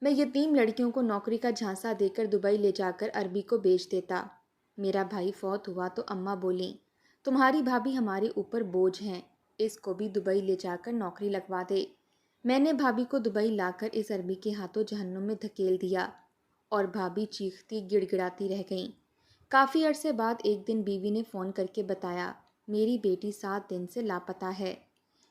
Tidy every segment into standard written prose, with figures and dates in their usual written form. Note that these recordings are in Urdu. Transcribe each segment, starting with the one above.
میں یتیم لڑکیوں کو نوکری کا جھانسا دے کر دبئی لے جا کر عربی کو بیچ دیتا۔ میرا بھائی فوت ہوا تو اماں بولیں، تمہاری بھابھی ہمارے اوپر بوجھ ہیں، اس کو بھی دبئی لے جا کر نوکری لگوا دے۔ میں نے بھابھی کو دبئی لا کر اس عربی کے ہاتھوں جہنم میں دھکیل دیا اور بھابھی چیختی گڑ گڑاتی رہ گئیں۔ کافی عرصے بعد ایک دن بیوی نے فون کر کے بتایا، میری بیٹی 7 دن سے لاپتہ ہے۔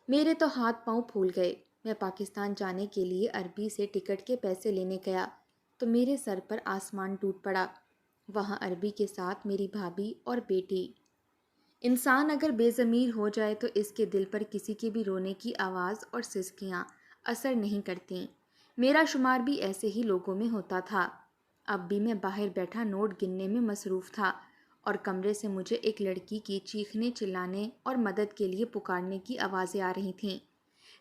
میرے تو ہاتھ پاؤں پھول گئے۔ میں پاکستان جانے کے لیے عربی سے ٹکٹ کے پیسے لینے گیا تو میرے سر پر آسمان ٹوٹ پڑا۔ وہاں عربی کے ساتھ میری بھابھی اور بیٹی۔ انسان اگر بے ضمیر ہو جائے تو اس کے دل پر کسی کے بھی رونے کی آواز اور سسکیاں اثر نہیں کرتیں۔ میرا شمار بھی ایسے ہی لوگوں میں ہوتا تھا۔ اب بھی میں باہر بیٹھا نوٹ گننے میں مصروف تھا اور کمرے سے مجھے ایک لڑکی کی چیخنے چلانے اور مدد کے لیے پکارنے کی آوازیں آ رہی تھیں،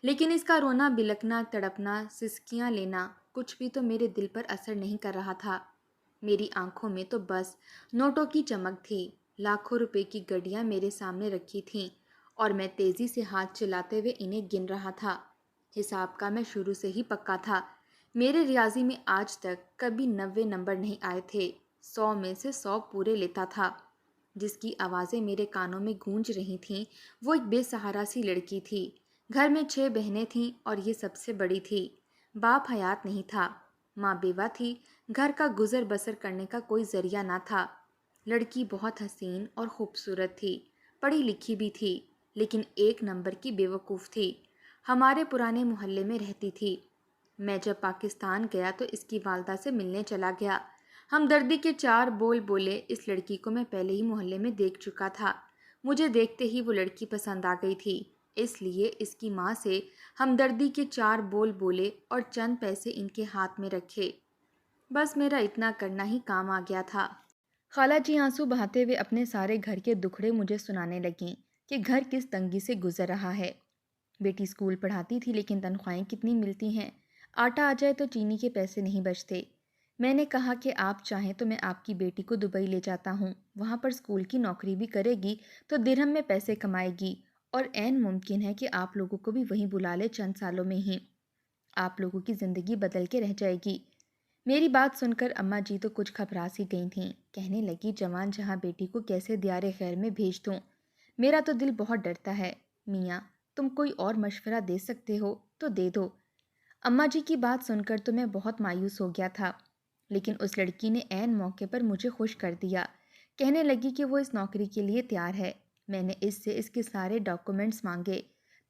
لیکن اس کا رونا بلکنا تڑپنا سسکیاں لینا کچھ بھی تو میرے دل پر اثر نہیں کر رہا تھا۔ میری آنکھوں میں تو بس نوٹوں کی چمک تھی۔ لاکھوں روپے کی گڈیاں میرے سامنے رکھی تھیں اور میں تیزی سے ہاتھ چلاتے ہوئے انہیں گن رہا تھا۔ حساب کا میں شروع سے ہی پکا تھا۔ میرے ریاضی میں آج تک کبھی 90 نمبر نہیں آئے تھے۔ 100 میں سے 100 پورے لیتا تھا۔ جس کی آوازیں میرے کانوں میں گونج رہی تھیں وہ ایک بے سہارا سی لڑکی تھی۔ گھر میں 6 بہنیں تھیں اور یہ سب سے بڑی تھی۔ باپ حیات نہیں تھا، ماں بیوہ تھی، گھر کا گزر بسر کرنے کا کوئی ذریعہ نہ تھا۔ لڑکی بہت حسین اور خوبصورت تھی، پڑھی لکھی بھی تھی، لیکن 1 نمبر کی بیوقوف تھی۔ ہمارے پرانے محلے میں رہتی تھی۔ میں جب پاکستان گیا تو اس کی والدہ سے ملنے چلا گیا۔ ہمدردی کے 4 بول بولے۔ اس لڑکی کو میں پہلے ہی محلے میں دیکھ چکا تھا۔ مجھے دیکھتے ہی وہ لڑکی پسند آ گئی تھی، اس لیے اس کی ماں سے ہمدردی کے 4 بول بولے اور چند پیسے ان کے ہاتھ میں رکھے۔ بس میرا اتنا کرنا ہی کام آ گیا تھا۔ خالہ جی آنسو بہاتے ہوئے اپنے سارے گھر کے دکھڑے مجھے سنانے لگیں کہ گھر کس تنگی سے گزر رہا ہے۔ بیٹی اسکول پڑھاتی تھی لیکن تنخواہیں کتنی ملتی ہیں، آٹا آ جائے تو چینی کے پیسے نہیں بچتے۔ میں نے کہا کہ آپ چاہیں تو میں آپ کی بیٹی کو دبئی لے جاتا ہوں، وہاں پر اسکول کی نوکری بھی کرے گی تو درہم میں پیسے کمائے گی، اور عین ممکن ہے کہ آپ لوگوں کو بھی وہیں بلا لے چند سالوں میں ہی۔ آپ لوگوں کی زندگی بدل کے رہ جائے گی۔ میری بات سن کر اماں جی تو کچھ گھبرا سی گئی تھیں۔ کہنے لگی، جوان جہاں بیٹی کو کیسے دیار خیر میں بھیج دوں؟ میرا تو دل بہت ڈرتا ہے۔ میاں تم کوئی اور مشورہ دے سکتے ہو تو دے دو۔ اماں جی کی بات سن کر تو میں بہت مایوس ہو گیا تھا، لیکن اس لڑکی نے عین موقع پر مجھے خوش کر دیا۔ کہنے لگی کہ وہ اس نوکری کے لیے تیار ہے۔ میں نے اس سے اس کے سارے ڈاکومنٹس مانگے،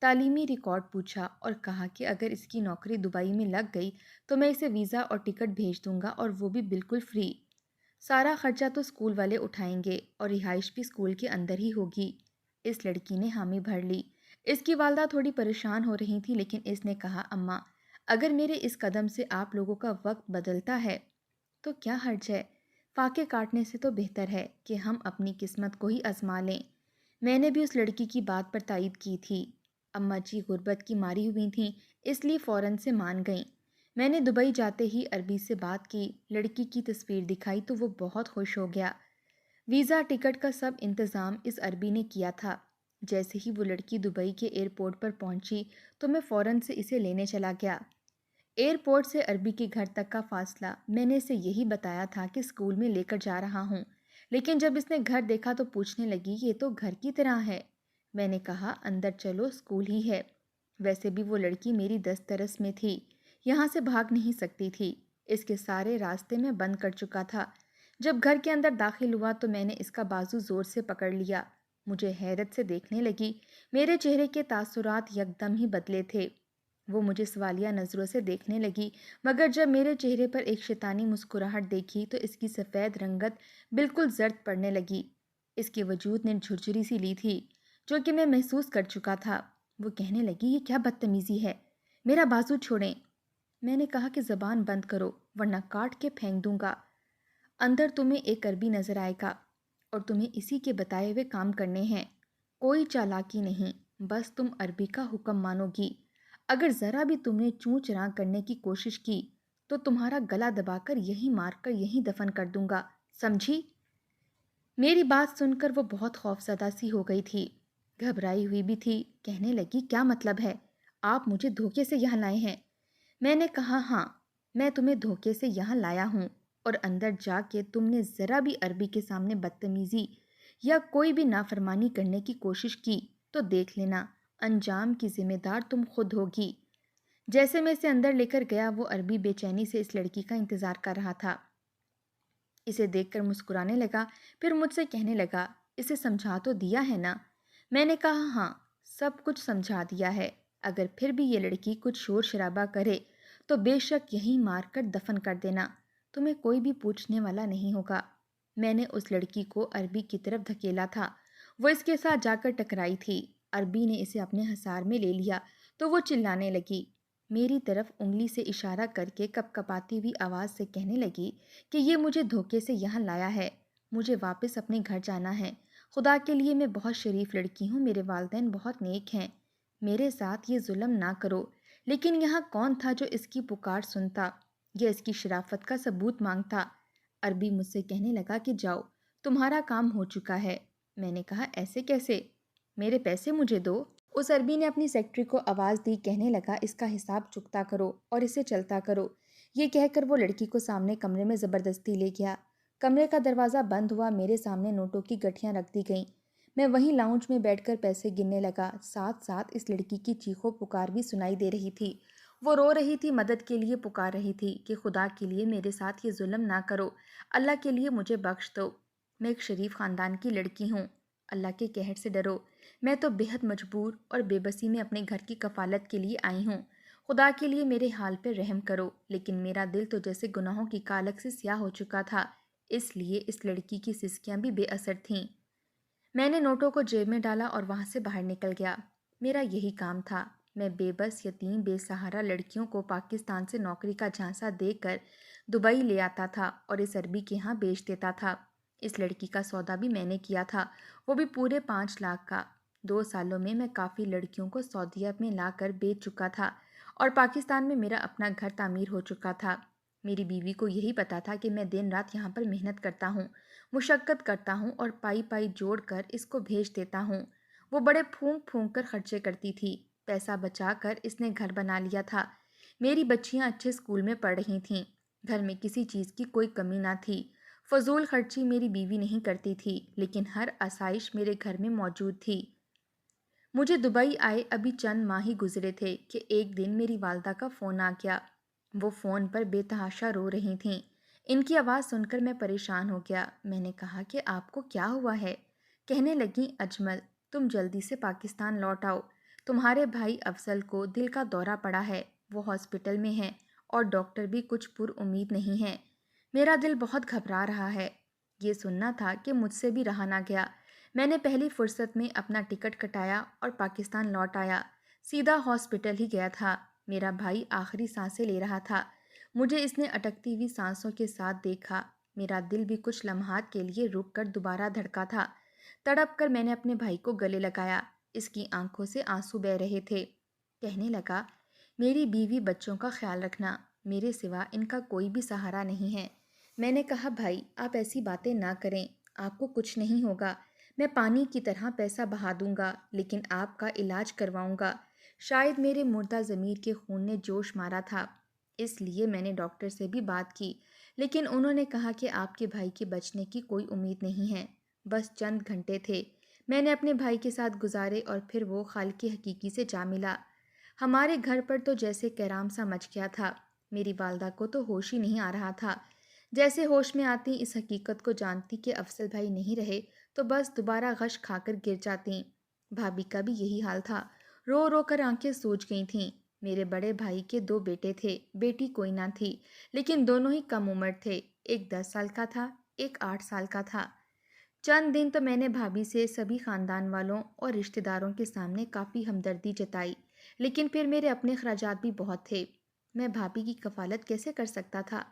تعلیمی ریکارڈ پوچھا اور کہا کہ اگر اس کی نوکری دبئی میں لگ گئی تو میں اسے ویزا اور ٹکٹ بھیج دوں گا، اور وہ بھی بالکل فری۔ سارا خرچہ تو اسکول والے اٹھائیں گے اور رہائش بھی اسکول کے اندر ہی ہوگی۔ اس لڑکی نے حامی بھر لی۔ اس کی والدہ تھوڑی پریشان ہو رہی تھی، لیکن اس نے کہا، اماں اگر میرے اس قدم سے آپ لوگوں کا وقت بدلتا ہے تو کیا حرج ہے؟ فاقے کاٹنے سے تو بہتر ہے کہ ہم اپنی قسمت کو ہی آزما لیں۔ میں نے بھی اس لڑکی کی بات پر تائید کی تھی۔ اماں جی غربت کی ماری ہوئی تھیں، اس لیے فوراً سے مان گئیں۔ میں نے دبئی جاتے ہی عربی سے بات کی، لڑکی کی تصویر دکھائی تو وہ بہت خوش ہو گیا۔ ویزا ٹکٹ کا سب انتظام اس عربی نے کیا تھا۔ جیسے ہی وہ لڑکی دبئی کے ایئرپورٹ پر پہنچی تو میں فوراً سے اسے لینے چلا گیا۔ ایئرپورٹ سے عربی کے گھر تک کا فاصلہ میں نے اسے یہی بتایا تھا کہ اسکول میں لے کر جا رہا ہوں، لیکن جب اس نے گھر دیکھا تو پوچھنے لگی، یہ تو گھر کی طرح ہے۔ میں نے کہا، اندر چلو، اسکول ہی ہے۔ ویسے بھی وہ لڑکی میری دسترس میں تھی، یہاں سے بھاگ نہیں سکتی تھی۔ اس کے سارے راستے میں بند کر چکا تھا۔ جب گھر کے اندر داخل ہوا تو میں نے اس کا بازو زور سے پکڑ لیا۔ مجھے حیرت سے دیکھنے لگی۔ میرے چہرے کے تاثرات یکدم ہی بدلے تھے۔ وہ مجھے سوالیہ نظروں سے دیکھنے لگی، مگر جب میرے چہرے پر ایک شیطانی مسکراہٹ دیکھی تو اس کی سفید رنگت بالکل زرد پڑنے لگی۔ اس کے وجود نے جھرجھری سی لی تھی، جو کہ میں محسوس کر چکا تھا۔ وہ کہنے لگی، یہ کیا بدتمیزی ہے، میرا بازو چھوڑیں۔ میں نے کہا کہ زبان بند کرو ورنہ کاٹ کے پھینک دوں گا۔ اندر تمہیں ایک عربی نظر آئے گا اور تمہیں اسی کے بتائے ہوئے کام کرنے ہیں، کوئی چالاکی نہیں، بس تم عربی کا حکم مانو گی۔ اگر ذرا بھی تم نے چوں چراں کرنے کی کوشش کی تو تمہارا گلا دبا کر یہیں مار کر یہیں دفن کر دوں گا، سمجھی؟ میری بات سن کر وہ بہت خوفزدہ سی ہو گئی تھی، گھبرائی ہوئی بھی تھی۔ کہنے لگی، کیا مطلب ہے؟ آپ مجھے دھوکے سے یہاں لائے ہیں؟ میں نے کہا، ہاں، میں تمہیں دھوکے سے یہاں لایا ہوں اور اندر جا کے تم نے ذرا بھی عربی کے سامنے بدتمیزی یا کوئی بھی نافرمانی کرنے کی کوشش کی تو دیکھ لینا، انجام کی ذمہ دار تم خود ہوگی۔ جیسے میں اسے اندر لے کر گیا، وہ عربی بے چینی سے اس لڑکی کا انتظار کر رہا تھا۔ اسے دیکھ کر مسکرانے لگا، پھر مجھ سے کہنے لگا، اسے سمجھا تو دیا ہے نا؟ میں نے کہا ہاں، سب کچھ سمجھا دیا ہے۔ اگر پھر بھی یہ لڑکی کچھ شور شرابہ کرے تو بے شک یہیں مار کر دفن کر دینا، تمہیں کوئی بھی پوچھنے والا نہیں ہوگا۔ میں نے اس لڑکی کو عربی کی طرف دھکیلا تھا، وہ اس کے ساتھ جا کر ٹکرائی تھی۔ عربی نے اسے اپنے حصار میں لے لیا تو وہ چلانے لگی، میری طرف انگلی سے اشارہ کر کے کپ کپاتی ہوئی آواز سے کہنے لگی کہ یہ مجھے دھوکے سے یہاں لایا ہے، مجھے واپس اپنے گھر جانا ہے۔ خدا کے لیے میں بہت شریف لڑکی ہوں، میرے والدین بہت نیک ہیں، میرے ساتھ یہ ظلم نہ کرو۔ لیکن یہاں کون تھا جو اس کی پکار سنتا یا اس کی شرافت کا ثبوت مانگتا؟ عربی مجھ سے کہنے لگا کہ جاؤ، تمہارا کام ہو چکا ہے۔ میں نے کہا ایسے کیسے؟ میرے پیسے مجھے دو۔ اس عربی نے اپنی سیکرٹری کو آواز دی، کہنے لگا اس کا حساب چکتا کرو اور اسے چلتا کرو۔ یہ کہہ کر وہ لڑکی کو سامنے کمرے میں زبردستی لے گیا۔ کمرے کا دروازہ بند ہوا، میرے سامنے نوٹوں کی گٹھیاں رکھ دی گئیں۔ میں وہیں لاؤنج میں بیٹھ کر پیسے گننے لگا، ساتھ ساتھ اس لڑکی کی چیخو پکار بھی سنائی دے رہی تھی۔ وہ رو رہی تھی، مدد کے لیے پکار رہی تھی کہ خدا کے لیے میرے ساتھ یہ ظلم نہ کرو، اللہ کے لیے مجھے بخش دو، میں ایک شریف خاندان کی لڑکی ہوں، اللہ کے قہر سے ڈرو، میں تو بے حد مجبور اور بے بسی میں اپنے گھر کی کفالت کے لیے آئی ہوں، خدا کے لیے میرے حال پہ رحم کرو۔ لیکن میرا دل تو جیسے گناہوں کی کالک سے سیاہ ہو چکا تھا، اس لیے اس لڑکی کی سسکیاں بھی بے اثر تھیں۔ میں نے نوٹوں کو جیب میں ڈالا اور وہاں سے باہر نکل گیا۔ میرا یہی کام تھا، میں بے بس یتیم بے سہارا لڑکیوں کو پاکستان سے نوکری کا جھانسا دے کر دبئی لے آتا تھا اور اس عربی کے ہاں بیچ دیتا تھا۔ اس لڑکی کا سودا بھی میں نے کیا تھا، وہ بھی پورے 5 لاکھ کا۔ 2 سالوں میں کافی لڑکیوں کو سعودیہ میں لا کر بیچ چکا تھا اور پاکستان میں میرا اپنا گھر تعمیر ہو چکا تھا۔ میری بیوی کو یہی پتا تھا کہ میں دن رات یہاں پر محنت کرتا ہوں، مشقت کرتا ہوں اور پائی پائی جوڑ کر اس کو بھیج دیتا ہوں۔ وہ بڑے پھونک پھونک کر خرچے کرتی تھی، پیسہ بچا کر اس نے گھر بنا لیا تھا۔ میری بچیاں اچھے اسکول میں پڑھ رہی تھیں، گھر میں کسی چیز کی کوئی کمی نہ تھی۔ فضول خرچی میری بیوی نہیں کرتی تھی، لیکن ہر آسائش میرے گھر میں موجود تھی۔ مجھے دبئی آئے ابھی چند ماہ ہی گزرے تھے کہ ایک دن میری والدہ کا فون آ گیا۔ وہ فون پر بے تحاشا رو رہی تھیں۔ ان کی آواز سن کر میں پریشان ہو گیا۔ میں نے کہا کہ آپ کو کیا ہوا ہے؟ کہنے لگیں اجمل، تم جلدی سے پاکستان لوٹ آؤ، تمہارے بھائی افضل کو دل کا دورہ پڑا ہے، وہ ہاسپٹل میں ہیں اور ڈاکٹر بھی کچھ پر امید نہیں ہیں۔ میرا دل بہت گھبرا رہا ہے۔ یہ سننا تھا کہ مجھ سے بھی رہا نہ گیا۔ میں نے پہلی فرصت میں اپنا ٹکٹ کٹایا اور پاکستان لوٹ آیا، سیدھا ہاسپٹل ہی گیا تھا۔ میرا بھائی آخری سانسیں لے رہا تھا، مجھے اس نے اٹکتی ہوئی سانسوں کے ساتھ دیکھا۔ میرا دل بھی کچھ لمحات کے لیے رک کر دوبارہ دھڑکا تھا۔ تڑپ کر میں نے اپنے بھائی کو گلے لگایا، اس کی آنکھوں سے آنسو بہہ رہے تھے۔ کہنے لگا، میری بیوی بچوں کا خیال رکھنا، میرے سوا ان کا کوئی بھی سہارا نہیں ہے۔ میں نے کہا بھائی آپ ایسی باتیں نہ کریں، آپ کو کچھ نہیں ہوگا، میں پانی کی طرح پیسہ بہا دوں گا، لیکن آپ کا علاج کرواؤں گا۔ شاید میرے مردہ ضمیر کے خون نے جوش مارا تھا، اس لیے میں نے ڈاکٹر سے بھی بات کی، لیکن انہوں نے کہا کہ آپ کے بھائی کے بچنے کی کوئی امید نہیں ہے، بس چند گھنٹے تھے۔ میں نے اپنے بھائی کے ساتھ گزارے اور پھر وہ خالق حقیقی سے جا ملا۔ ہمارے گھر پر تو جیسے کہرام سا مچ گیا تھا، میری والدہ کو تو ہوش ہی نہیں آ رہا تھا۔ جیسے ہوش میں آتی اس حقیقت کو جانتی کہ افضل بھائی نہیں رہے تو بس دوبارہ غش کھا کر گر جاتی۔ بھابھی کا بھی یہی حال تھا، رو رو کر آنکھیں سوج گئی تھیں۔ میرے بڑے بھائی کے 2 بیٹے تھے، بیٹی کوئی نہ تھی، لیکن دونوں ہی کم عمر تھے، ایک 10 سال کا تھا، ایک 8 سال کا تھا۔ چند دن تو میں نے بھابھی سے سبھی خاندان والوں اور رشتہ داروں کے سامنے کافی ہمدردی جتائی، لیکن پھر میرے اپنے اخراجات بھی بہت تھے، میں بھابھی کی کفالت کیسے کر سکتا تھا؟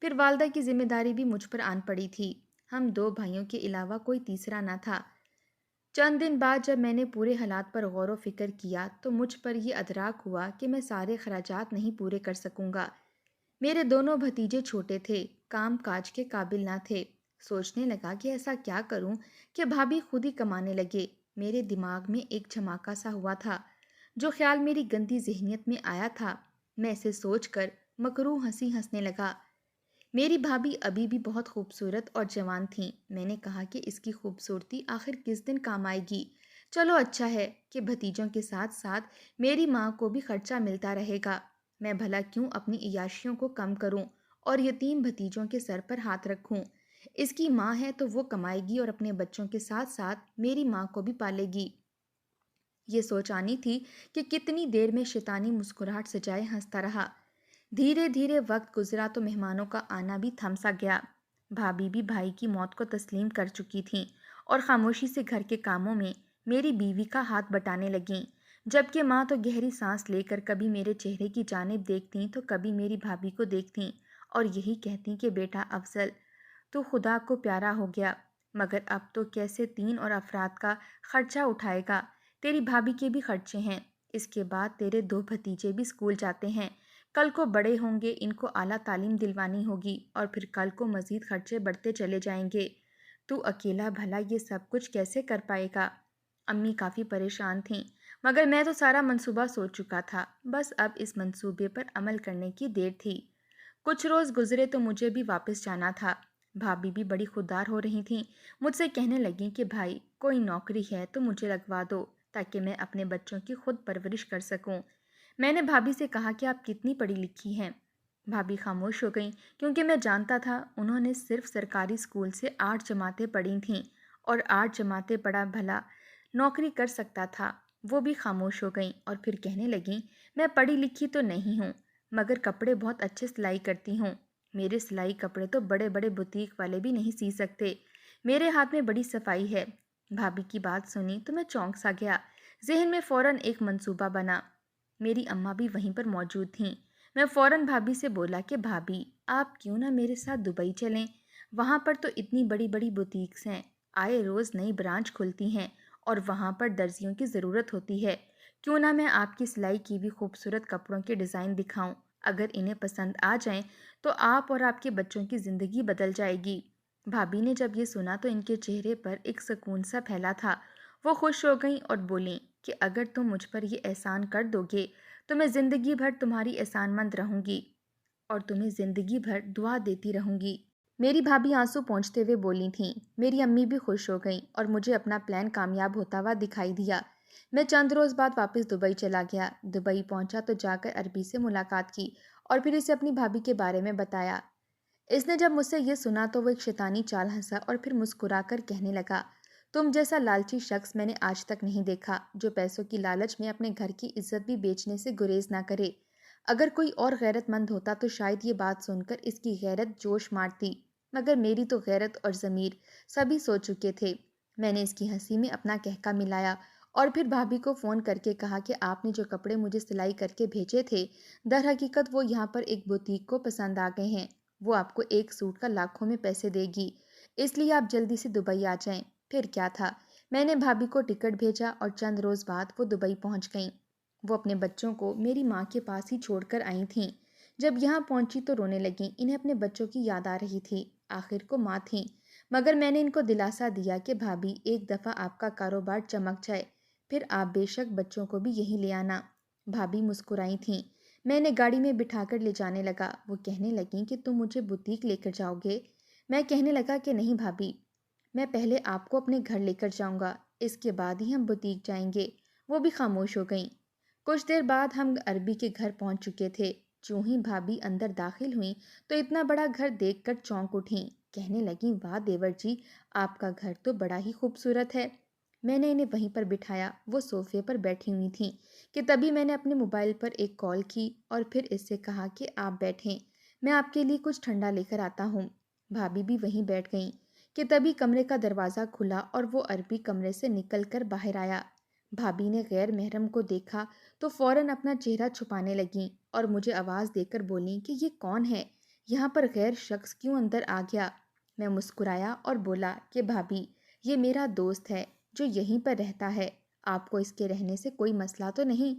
پھر والدہ کی ذمہ داری بھی مجھ پر آن پڑی تھی، ہم 2 بھائیوں کے علاوہ کوئی تیسرا نہ تھا۔ چند دن بعد جب میں نے پورے حالات پر غور و فکر کیا تو مجھ پر یہ ادراک ہوا کہ میں سارے اخراجات نہیں پورے کر سکوں گا۔ میرے دونوں بھتیجے چھوٹے تھے، کام کاج کے قابل نہ تھے۔ سوچنے لگا کہ ایسا کیا کروں کہ بھابھی خود ہی کمانے لگے۔ میرے دماغ میں ایک جھماکا سا ہوا تھا، جو خیال میری گندی ذہنیت میں آیا تھا، میں اسے سوچ کر مکروہ ہنسی ہنسنے لگا۔ میری بھابھی ابھی بھی بہت خوبصورت اور جوان تھیں۔ میں نے کہا کہ اس کی خوبصورتی آخر کس دن کام آئے گی؟ چلو اچھا ہے کہ بھتیجوں کے ساتھ ساتھ میری ماں کو بھی خرچہ ملتا رہے گا۔ میں بھلا کیوں اپنی عیاشیوں کو کم کروں اور یتیم بھتیجوں کے سر پر ہاتھ رکھوں؟ اس کی ماں ہے تو وہ کمائے گی اور اپنے بچوں کے ساتھ ساتھ میری ماں کو بھی پالے گی۔ یہ سوچ آنی تھی کہ کتنی دیر میں شیطانی مسکراہٹ سجائے ہنستا رہا۔ دھیرے دھیرے وقت گزرا تو مہمانوں کا آنا بھی تھم سا گیا۔ بھابھی بھی بھائی کی موت کو تسلیم کر چکی تھیں اور خاموشی سے گھر کے کاموں میں میری بیوی کا ہاتھ بٹانے لگیں، جبکہ ماں تو گہری سانس لے کر کبھی میرے چہرے کی جانب دیکھتیں تو کبھی میری بھابھی کو دیکھتیں اور یہی کہتیں کہ بیٹا افضل تو خدا کو پیارا ہو گیا، مگر اب تو کیسے 3 اور افراد کا خرچہ اٹھائے گا؟ تیری بھابھی کے بھی خرچے ہیں، اس کے بعد تیرے 2 بھتیجے بھی اسکول جاتے ہیں، کل کو بڑے ہوں گے، ان کو اعلیٰ تعلیم دلوانی ہوگی اور پھر کل کو مزید خرچے بڑھتے چلے جائیں گے۔ تو اکیلا بھلا یہ سب کچھ کیسے کر پائے گا؟ امی کافی پریشان تھیں، مگر میں تو سارا منصوبہ سوچ چکا تھا، بس اب اس منصوبے پر عمل کرنے کی دیر تھی۔ کچھ روز گزرے تو مجھے بھی واپس جانا تھا۔ بھابھی بھی بڑی خوددار ہو رہی تھیں، مجھ سے کہنے لگیں کہ بھائی کوئی نوکری ہے تو مجھے لگوا دو تاکہ میں اپنے بچوں کی خود پرورش کر سکوں۔ میں نے بھابھی سے کہا کہ آپ کتنی پڑھی لکھی ہیں؟ بھابھی خاموش ہو گئیں کیونکہ میں جانتا تھا انہوں نے صرف سرکاری اسکول سے 8 جماعتیں پڑھی تھیں اور 8 جماعتیں پڑھا بھلا نوکری کر سکتا تھا۔ وہ بھی خاموش ہو گئیں اور پھر کہنے لگیں میں پڑھی لکھی تو نہیں ہوں مگر کپڑے بہت اچھے سلائی کرتی ہوں۔ میرے سلائی کپڑے تو بڑے بڑے بوتیک والے بھی نہیں سی سکتے، میرے ہاتھ میں بڑی صفائی ہے۔ بھابھی کی بات سنی تو میں چونک سا گیا، ذہن میں فوراً ایک منصوبہ بنا۔ میری اماں بھی وہیں پر موجود تھیں۔ میں فوراً بھابھی سے بولا کہ بھابھی آپ کیوں نہ میرے ساتھ دبئی چلیں، وہاں پر تو اتنی بڑی بڑی بوتیکس ہیں، آئے روز نئی برانچ کھلتی ہیں اور وہاں پر درزیوں کی ضرورت ہوتی ہے، کیوں نہ میں آپ کی سلائی کی بھی خوبصورت کپڑوں کے ڈیزائن دکھاؤں، اگر انہیں پسند آ جائیں تو آپ اور آپ کے بچوں کی زندگی بدل جائے گی۔ بھابھی نے جب یہ سنا تو ان کے چہرے پر ایک سکون سا پھیلا تھا، وہ خوش ہو گئیں اور بولیں کہ اگر تم مجھ پر یہ احسان کر دو گے تو میں زندگی بھر تمہاری احسان مند رہوں گی اور تمہیں زندگی بھر دعا دیتی رہوں گی۔ میری بھابھی آنسو پونچھتے ہوئے بولی تھیں۔ میری امی بھی خوش ہو گئیں اور مجھے اپنا پلان کامیاب ہوتا ہوا دکھائی دیا۔ میں چند روز بعد واپس دبئی چلا گیا۔ دبئی پہنچا تو جا کر عربی سے ملاقات کی اور پھر اسے اپنی بھابھی کے بارے میں بتایا۔ اس نے جب مجھ سے یہ سنا تو وہ ایک شیطانی چال ہنسا اور پھر مسکرا کر کہنے لگا تم جیسا لالچی شخص میں نے آج تک نہیں دیکھا جو پیسوں کی لالچ میں اپنے گھر کی عزت بھی بیچنے سے گریز نہ کرے۔ اگر کوئی اور غیرت مند ہوتا تو شاید یہ بات سن کر اس کی غیرت جوش مارتی، مگر میری تو غیرت اور ضمیر سبھی سو چکے تھے۔ میں نے اس کی ہنسی میں اپنا کہکا ملایا اور پھر بھابھی کو فون کر کے کہا کہ آپ نے جو کپڑے مجھے سلائی کر کے بھیجے تھے در حقیقت وہ یہاں پر ایک بوتیک کو پسند آ گئے ہیں، وہ آپ کو ایک سوٹ کا لاکھوں میں پیسے دے گی، اس لیے آپ جلدی سے دبئی آ جائیں۔ پھر کیا تھا، میں نے بھابھی کو ٹکٹ بھیجا اور چند روز بعد وہ دبئی پہنچ گئیں۔ وہ اپنے بچوں کو میری ماں کے پاس ہی چھوڑ کر آئی تھیں۔ جب یہاں پہنچی تو رونے لگیں، انہیں اپنے بچوں کی یاد آ رہی تھی، آخر کو ماں تھیں، مگر میں نے ان کو دلاسا دیا کہ بھابھی ایک دفعہ آپ کا کاروبار چمک جائے پھر آپ بے شک بچوں کو بھی یہیں لے آنا۔ بھابھی مسکرائی تھیں۔ میں نے گاڑی میں بٹھا کر لے جانے لگا۔ وہ کہنے لگیں کہ تم مجھے بوتیک لے کر جاؤ گے؟ میں کہنے لگا کہ نہیں بھابھی، میں پہلے آپ کو اپنے گھر لے کر جاؤں گا، اس کے بعد ہی ہم بوتیک جائیں گے۔ وہ بھی خاموش ہو گئیں۔ کچھ دیر بعد ہم عربی کے گھر پہنچ چکے تھے۔ جو ہی بھابھی اندر داخل ہوئیں تو اتنا بڑا گھر دیکھ کر چونک اٹھیں، کہنے لگیں واہ دیور جی، آپ کا گھر تو بڑا ہی خوبصورت ہے۔ میں نے انہیں وہیں پر بٹھایا، وہ صوفے پر بیٹھی ہوئی تھیں کہ تبھی میں نے اپنے موبائل پر ایک کال کی اور پھر اس سے کہا کہ آپ بیٹھیں، میں آپ کے لیے کچھ ٹھنڈا لے کر آتا ہوں۔ بھابھی بھی وہیں بیٹھ گئیں کہ تبھی کمرے کا دروازہ کھلا اور وہ عربی کمرے سے نکل کر باہر آیا۔ بھابھی نے غیر محرم کو دیکھا تو فوراً اپنا چہرہ چھپانے لگیں اور مجھے آواز دے کر بولیں کہ یہ کون ہے، یہاں پر غیر شخص کیوں اندر آ گیا؟ میں مسکرایا اور بولا کہ بھابھی یہ میرا دوست ہے جو یہیں پر رہتا ہے، آپ کو اس کے رہنے سے کوئی مسئلہ تو نہیں؟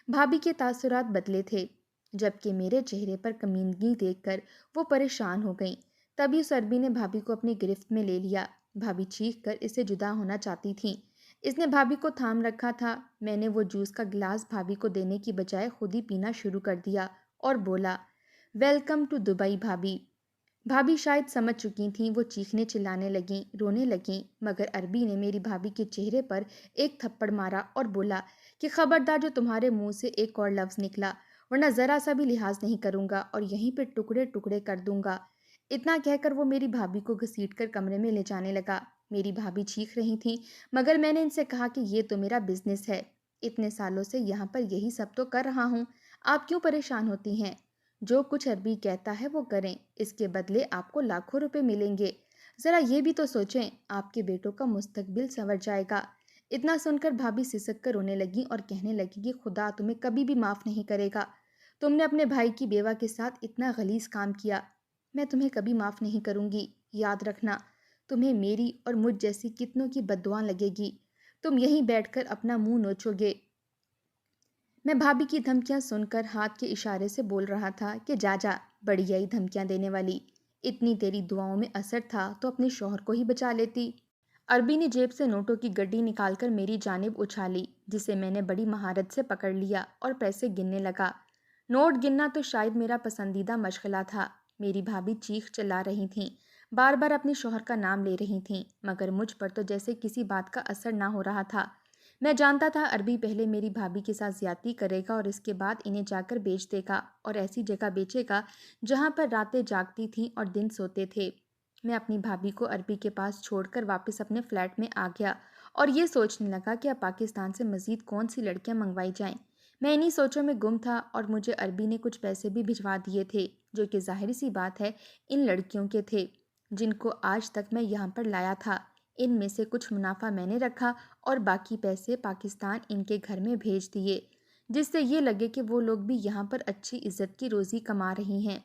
بھابھی کے تاثرات بدلے تھے، جبکہ میرے چہرے پر کمینگی دیکھ کر وہ پریشان ہو گئیں۔ تبھی اس عربی نے بھابھی کو اپنی گرفت میں لے لیا۔ بھابھی چیخ کر اس سے جدا ہونا چاہتی تھیں۔ اس نے بھابھی کو تھام رکھا تھا۔ میں نے وہ جوس کا گلاس بھابھی کو دینے کی بجائے خود ہی پینا شروع کر دیا اور بولا ویلکم ٹو دبئی بھابھی۔ بھابھی شاید سمجھ چکی تھیں، وہ چیخنے چلانے لگیں، رونے لگیں، مگر عربی نے میری بھابھی کے چہرے پر ایک تھپڑ مارا اور بولا کہ خبردار جو تمہارے منہ سے ایک اور لفظ نکلا، ورنہ ذرا سا بھی لحاظ نہیں کروں گا اور یہیں پہ ٹکڑے ٹکڑے کر دوں گا۔ اتنا کہہ کر وہ میری بھابھی کو گھسیٹ کر کمرے میں لے جانے لگا۔ میری بھابھی چیخ رہی تھیں، مگر میں نے ان سے کہا کہ یہ تو میرا بزنس ہے، اتنے سالوں سے یہاں پر یہی سب تو کر رہا ہوں، آپ کیوں پریشان ہوتی ہیں؟ جو کچھ عربی کہتا ہے وہ کریں، اس کے بدلے آپ کو لاکھوں روپے ملیں گے۔ ذرا یہ بھی تو سوچیں، آپ کے بیٹوں کا مستقبل سنور جائے گا۔ اتنا سن کر بھابھی سسک کر رونے لگی اور کہنے لگی کہ خدا تمہیں کبھی بھی معاف نہیں کرے گا۔ تم نے اپنے بھائی کی بیوہ کے ساتھ اتنا غلیظ کام کیا، میں تمہیں کبھی معاف نہیں کروں گی۔ یاد رکھنا، تمہیں میری اور مجھ جیسی کتنوں کی بددعا لگے گی، تم یہیں بیٹھ کر اپنا منہ نوچو گے۔ میں بھابھی کی دھمکیاں سن کر ہاتھ کے اشارے سے بول رہا تھا کہ جا جا، بڑی آئی دھمکیاں دینے والی، اتنی تیری دعاؤں میں اثر تھا تو اپنے شوہر کو ہی بچا لیتی۔ عربی نے جیب سے نوٹوں کی گڈی نکال کر میری جانب اچھالی، جسے میں نے بڑی مہارت سے پکڑ لیا اور پیسے گننے لگا۔ نوٹ گننا تو شاید میرا پسندیدہ مشغلہ تھا۔ میری بھابھی چیخ چلا رہی تھیں، بار بار اپنے شوہر کا نام لے رہی تھیں، مگر مجھ پر تو جیسے کسی بات کا اثر نہ ہو رہا تھا۔ میں جانتا تھا عربی پہلے میری بھابھی کے ساتھ زیادتی کرے گا اور اس کے بعد انہیں جا کر بیچ دے گا، اور ایسی جگہ بیچے گا جہاں پر راتیں جاگتی تھیں اور دن سوتے تھے۔ میں اپنی بھابھی کو عربی کے پاس چھوڑ کر واپس اپنے فلیٹ میں آ گیا اور یہ سوچنے لگا کہ اب پاکستان سے مزید کون سی لڑکیاں منگوائی جائیں۔ میں انہی سوچوں میں گم تھا اور مجھے عربی نے کچھ پیسے بھی بھجوا دیے تھے، جو کہ ظاہر سی بات ہے ان لڑکیوں کے تھے جن کو آج تک میں یہاں پر لایا تھا۔ ان میں سے کچھ منافع میں نے رکھا اور باقی پیسے پاکستان ان کے گھر میں بھیج دیے، جس سے یہ لگے کہ وہ لوگ بھی یہاں پر اچھی عزت کی روزی کما رہی ہیں۔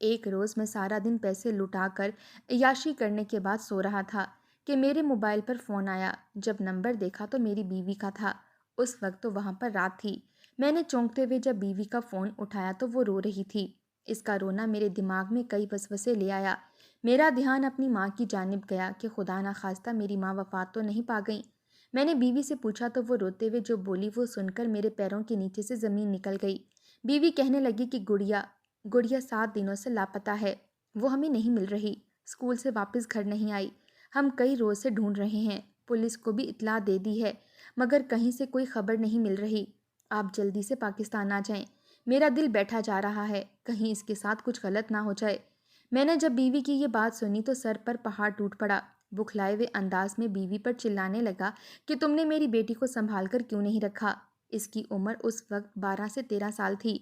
ایک روز میں سارا دن پیسے لٹا کر عیاشی کرنے کے بعد سو رہا تھا کہ میرے موبائل پر فون آیا۔ جب نمبر دیکھا تو میری بیوی کا تھا۔ اس وقت تو وہاں پر رات تھی۔ میں نے چونکتے ہوئے جب بیوی کا فون اٹھایا تو وہ رو رہی تھی۔ اس کا رونا میرے دماغ میں کئی وسوسے لے آیا۔ میرا دھیان اپنی ماں کی جانب گیا کہ خدا نخواستہ میری ماں وفات تو نہیں پا گئی۔ میں نے بیوی سے پوچھا تو وہ روتے ہوئے جو بولی وہ سن کر میرے پیروں کے نیچے سے زمین نکل گئی۔ بیوی کہنے لگی کہ گڑیا 7 دنوں سے لاپتہ ہے، وہ ہمیں نہیں مل رہی، اسکول سے واپس گھر نہیں آئی، ہم کئی روز سے ڈھونڈ رہے ہیں، پولیس کو بھی اطلاع دے دی ہے، مگر کہیں سے کوئی خبر نہیں مل رہی۔ آپ جلدی سے پاکستان آ جائیں، میرا دل بیٹھا جا رہا ہے، کہیں اس کے ساتھ کچھ غلط نہ ہو جائے۔ میں نے جب بیوی کی یہ بات سنی تو سر پر پہاڑ ٹوٹ پڑا۔ بکھلائے ہوئے انداز میں بیوی پر چلانے لگا کہ تم نے میری بیٹی کو سنبھال کر کیوں نہیں رکھا؟ اس کی عمر اس وقت 12 سے 13 سال تھی۔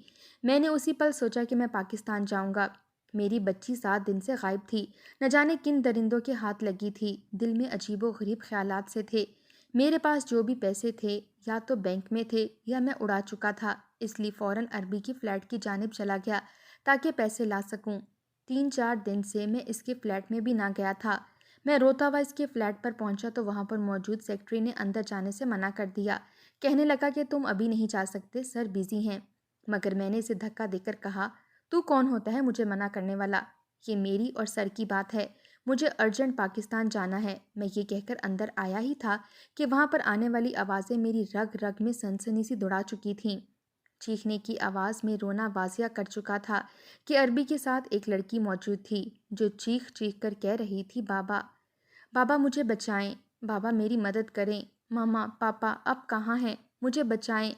میں نے اسی پل سوچا کہ میں پاکستان جاؤں گا۔ میری بچی 7 دن سے غائب تھی، نہ جانے کن درندوں کے ہاتھ لگی تھی۔ دل میں عجیب و غریب خیالات سے تھے۔ میرے پاس جو بھی پیسے تھے یا تو بینک میں تھے یا میں اڑا چکا تھا، اس لیے فوراً عربی کی فلیٹ کی جانب چلا گیا تاکہ پیسے لا سکوں۔ 3-4 دن سے میں اس کے فلیٹ میں بھی نہ گیا تھا۔ میں روتا ہوا اس کے فلیٹ پر پہنچا تو وہاں پر موجود سیکرٹری نے اندر جانے سے منع کر دیا۔ کہنے لگا کہ تم ابھی نہیں جا سکتے، سر بیزی ہیں۔ مگر میں نے اسے دھکا دے کر کہا، تو کون ہوتا ہے مجھے منع کرنے والا؟ یہ میری اور سر کی بات ہے، مجھے ارجنٹ پاکستان جانا ہے۔ میں یہ کہہ کر اندر آیا ہی تھا کہ وہاں پر آنے والی آوازیں میری رگ رگ میں سنسنی سی دوڑا چکی تھیں۔ چیخنے کی آواز میں رونا واضح کر چکا تھا کہ عربی کے ساتھ ایک لڑکی موجود تھی جو چیخ چیخ کر کہہ رہی تھی، بابا بابا مجھے بچائیں، بابا میری مدد کریں، ماما پاپا اب کہاں ہیں، مجھے بچائیں۔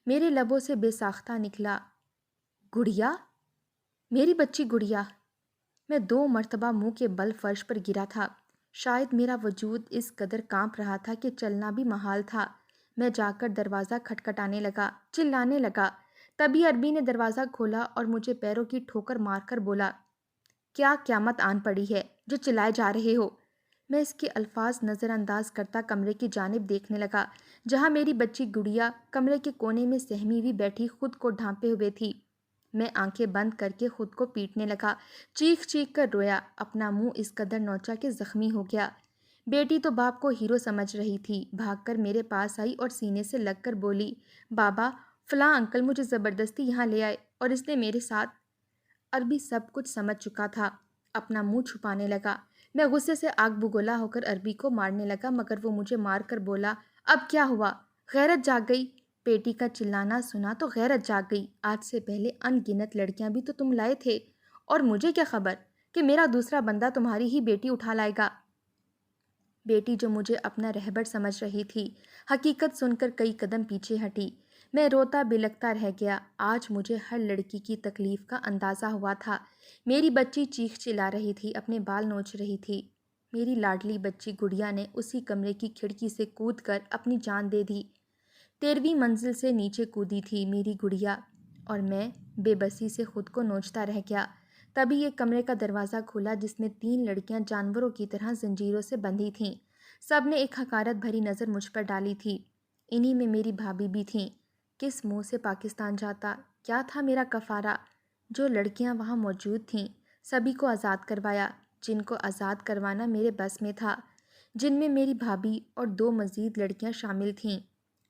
میرے لبوں سے بے ساختہ نکلا، گڑیا، میری بچی گڑیا۔ میں 2 مرتبہ منہ کے بل فرش پر گرا تھا۔ شاید میرا وجود اس قدر کانپ رہا تھا کہ چلنا بھی محال تھا۔ میں جا کر دروازہ کھٹکھٹانے لگا، چلانے لگا۔ تبھی عربی نے دروازہ کھولا اور مجھے پیروں کی ٹھوکر مار کر بولا، کیا قیامت آن پڑی ہے جو چلائے جا رہے ہو؟ میں اس کے الفاظ نظر انداز کرتا کمرے کی جانب دیکھنے لگا جہاں میری بچی گڑیا کمرے کے کونے میں سہمی ہوئی بیٹھی خود کو ڈھانپے ہوئے تھی۔ میں آنکھیں بند کر کے خود کو پیٹنے لگا، چیخ چیخ کر رویا، اپنا منہ اس قدر نوچا کہ زخمی ہو گیا۔ بیٹی تو باپ کو ہیرو سمجھ رہی تھی، بھاگ کر میرے پاس آئی اور سینے سے لگ کر بولی، بابا فلاں انکل مجھے زبردستی یہاں لے آئے اور اس نے میرے ساتھ۔ عربی سب کچھ سمجھ چکا تھا، اپنا منہ چھپانے لگا۔ میں غصے سے آگ بگولا ہو کر عربی کو مارنے لگا، مگر وہ مجھے مار کر بولا، اب کیا ہوا؟ غیرت جاگ گئی؟ بیٹی کا چلانا سنا تو غیرت جاگ گئی۔ آج سے پہلے ان گنت لڑکیاں بھی تو تم لائے تھے، اور مجھے کیا خبر کہ میرا دوسرا بندہ تمہاری ہی بیٹی اٹھا لائے گا۔ بیٹی جو مجھے اپنا رہبر سمجھ رہی تھی، حقیقت سن کر کئی قدم پیچھے ہٹی۔ میں روتا بلکتا رہ گیا۔ آج مجھے ہر لڑکی کی تکلیف کا اندازہ ہوا تھا۔ میری بچی چیخ چلا رہی تھی، اپنے بال نوچ رہی تھی۔ میری لاڈلی بچی گڑیا نے اسی کمرے کی کھڑکی سے کود کر اپنی جان دے دی۔ 13ویں منزل سے نیچے کودی تھی میری گڑیا، اور میں بے بسی سے خود کو نوچتا رہ گیا۔ تبھی ایک کمرے کا دروازہ کھلا جس میں 3 لڑکیاں جانوروں کی طرح زنجیروں سے بندھی تھیں۔ سب نے ایک حقارت بھری نظر مجھ پر ڈالی تھی۔ انہی میں میری بھابھی بھی تھیں۔ کس منہ سے پاکستان جاتا؟ کیا تھا میرا کفارہ؟ جو لڑکیاں وہاں موجود تھیں سبھی کو آزاد کروایا، جن کو آزاد کروانا میرے بس میں تھا، جن میں میری بھابھی اور 2 مزید لڑکیاں شامل تھیں۔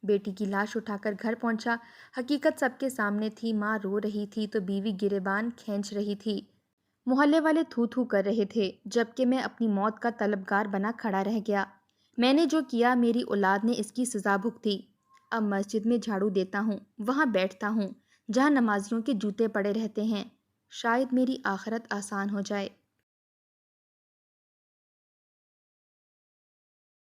بیٹی کی لاش اٹھا کر گھر پہنچا۔ حقیقت سب کے سامنے تھی۔ ماں رو رہی تھی تو بیوی گریبان کھینچ رہی تھی۔ محلے والے تھو تھو کر رہے تھے، جبکہ میں اپنی موت کا طلبگار بنا کھڑا رہ گیا۔ میں نے جو کیا میری اولاد نے اس کی سزا بھگتی۔ اب مسجد میں جھاڑو دیتا ہوں، وہاں بیٹھتا ہوں جہاں نمازیوں کے جوتے پڑے رہتے ہیں۔ شاید میری آخرت آسان ہو جائے۔